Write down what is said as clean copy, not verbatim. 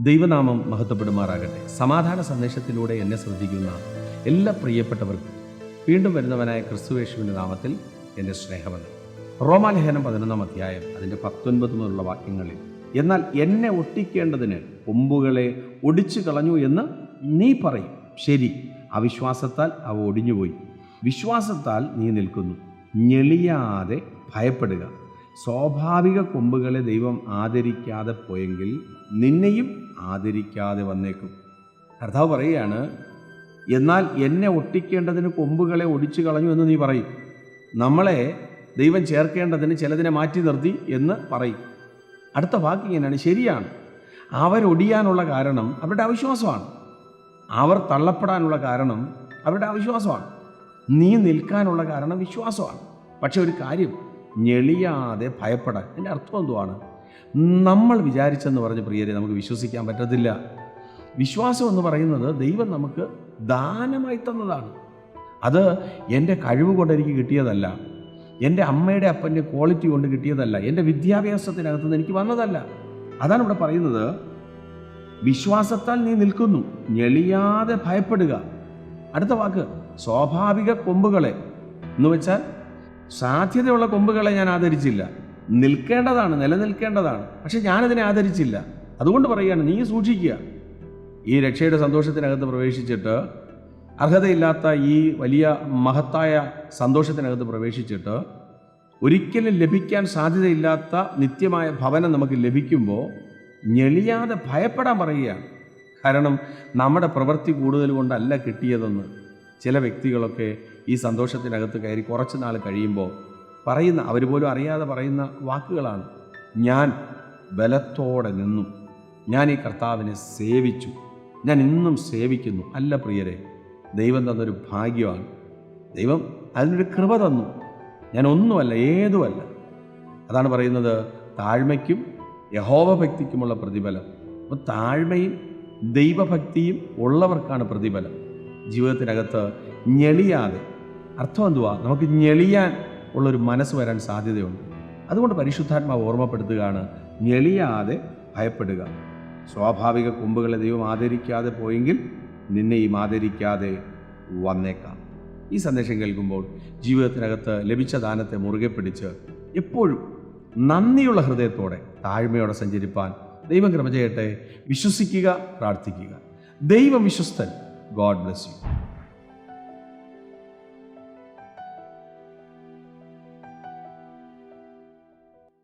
ദൈവനാമം മഹത്വപ്പെടുമാറാകട്ടെ. സമാധാന സന്ദേശത്തിലൂടെ എന്നെ ശ്രദ്ധിക്കുന്ന എല്ലാ പ്രിയപ്പെട്ടവർക്കും വീണ്ടും വരുന്നവനായ ക്രിസ്തുയേശുവിൻ്റെ നാമത്തിൽ എൻ്റെ സ്നേഹവന്ദനം. റോമാലേഖനം 11 അധ്യായം അതിൻ്റെ 19 മുതലുള്ള വാക്യങ്ങളിൽ, എന്നാൽ എന്നെ ഒട്ടിക്കേണ്ടതിന് കൊമ്പുകളെ ഒടിച്ചു കളഞ്ഞു എന്ന് നീ പറയും. ശരി, അവിശ്വാസത്താൽ അവ ഒടിഞ്ഞുപോയി. വിശ്വാസത്താൽ നീ നിൽക്കുന്നു. ഞെളിയാതെ ഭയപ്പെടുക. സ്വാഭാവിക കൊമ്പുകളെ ദൈവം ആദരിക്കാതെ പോയെങ്കിൽ നിന്നെയും ആദരിക്കാതെ വന്നേക്കും. കർത്താവ് പറയുകയാണ്, എന്നാൽ എന്നെ ഒട്ടിക്കേണ്ടതിന് കൊമ്പുകളെ ഒടിച്ചു കളഞ്ഞു എന്ന് നീ പറയും. നമ്മളെ ദൈവം ചേർക്കേണ്ടതിന് ചിലതിനെ മാറ്റി നിർത്തി എന്ന് പറയും. അടുത്ത വാക്ക് ഇങ്ങനെയാണ്, ശരിയാണ്, അവരൊടിയാനുള്ള കാരണം അവരുടെ അവിശ്വാസമാണ്. അവർ തള്ളപ്പെടാനുള്ള കാരണം അവരുടെ അവിശ്വാസമാണ്. നീ നിൽക്കാനുള്ള കാരണം വിശ്വാസമാണ്. പക്ഷെ ഒരു കാര്യം, ഞെളിയാതെ ഭയപ്പെടാൻ. എൻ്റെ അർത്ഥം എന്തുവാണ്? നമ്മൾ വിചാരിച്ചെന്ന് പറഞ്ഞ് പ്രിയരെ നമുക്ക് വിശ്വസിക്കാൻ പറ്റത്തില്ല. വിശ്വാസം എന്ന് പറയുന്നത് ദൈവം നമുക്ക് ദാനമായി തന്നതാണ്. അത് എൻ്റെ കഴിവ് കൊണ്ട് എനിക്ക് കിട്ടിയതല്ല, എൻ്റെ അമ്മയുടെ അപ്പൻ്റെ ക്വാളിറ്റി കൊണ്ട് കിട്ടിയതല്ല, എൻ്റെ വിദ്യാഭ്യാസത്തിനകത്തുനിന്ന് എനിക്ക് വന്നതല്ല. അതാണ് ഇവിടെ പറയുന്നത്, വിശ്വാസത്താൽ നീ നിൽക്കുന്നു, ഞെളിയാതെ ഭയപ്പെടുക. അടുത്ത വാക്ക്, സ്വാഭാവിക കൊമ്പുകളെ എന്ന് വെച്ചാൽ സാധ്യതയുള്ള കൊമ്പുകളെ ഞാൻ ആദരിച്ചില്ല. നിൽക്കേണ്ടതാണ്, നിലനിൽക്കേണ്ടതാണ്, പക്ഷെ ഞാനതിനെ ആദരിച്ചില്ല. അതുകൊണ്ട് പറയുകയാണ്, നീ സൂക്ഷിക്കുക. ഈ രക്ഷയുടെ സന്തോഷത്തിനകത്ത് പ്രവേശിച്ചിട്ട്, അർഹതയില്ലാത്ത ഈ വലിയ മഹത്തായ സന്തോഷത്തിനകത്ത് പ്രവേശിച്ചിട്ട് ഒരിക്കലും ലഭിക്കാൻ സാധ്യതയില്ലാത്ത നിത്യമായ ഭവനം നമുക്ക് ലഭിക്കുമ്പോൾ ഞെളിയാതെ ഭയപ്പെടാൻ പറയുകയാണ്. കാരണം നമ്മുടെ പ്രവൃത്തി കൂടുതൽ കൊണ്ടല്ല കിട്ടിയതെന്ന് ചില വ്യക്തികളൊക്കെ ഈ സന്തോഷത്തിനകത്ത് കയറി കുറച്ച് നാൾ കഴിയുമ്പോൾ പറയുന്ന, അവർ പോലും അറിയാതെ പറയുന്ന വാക്കുകളാണ്, ഞാൻ ബലത്തോടെ നിന്നു, ഞാൻ ഈ കർത്താവിനെ സേവിച്ചു, ഞാൻ ഇന്നും സേവിക്കുന്നു. അല്ല പ്രിയരെ, ദൈവം തന്നൊരു ഭാഗ്യമാണ്. ദൈവം അതിനൊരു കൃപ തന്നു. ഞാൻ ഒന്നുമല്ല, ഏതുമല്ല. അതാണ് പറയുന്നത്, താഴ്മയ്ക്കും യഹോവഭക്തിക്കുമുള്ള പ്രതിഫലം. അപ്പോൾ താഴ്മയും ദൈവഭക്തിയും ഉള്ളവർക്കാണ് പ്രതിഫലം. ജീവിതത്തിനകത്ത് ഞെളിയാതെ, അർത്ഥം എന്തുവാ? നമുക്ക് ഞെളിയാൻ ഉള്ളൊരു മനസ്സ് വരാൻ സാധ്യതയുണ്ട്. അതുകൊണ്ട് പരിശുദ്ധാത്മാവ് ഓർമ്മപ്പെടുത്തുകയാണ്, ഞെളിയാതെ ഭയപ്പെടുക. സ്വാഭാവിക കൊമ്പുകളെ ദൈവം ആദരിക്കാതെ പോയെങ്കിൽ നിന്നെയും ആദരിക്കാതെ വന്നേക്കാം. ഈ സന്ദേശം കേൾക്കുമ്പോൾ ജീവിതത്തിനകത്ത് ലഭിച്ച ദാനത്തെ മുറുകെ പിടിച്ച് എപ്പോഴും നന്ദിയുള്ള ഹൃദയത്തോടെ താഴ്മയോടെ സഞ്ചരിപ്പാൻ ദൈവം കൃപ ചെയ്യട്ടെ. വിശ്വസിക്കുക, പ്രാർത്ഥിക്കുക. ദൈവം വിശ്വസ്തൻ. God bless U.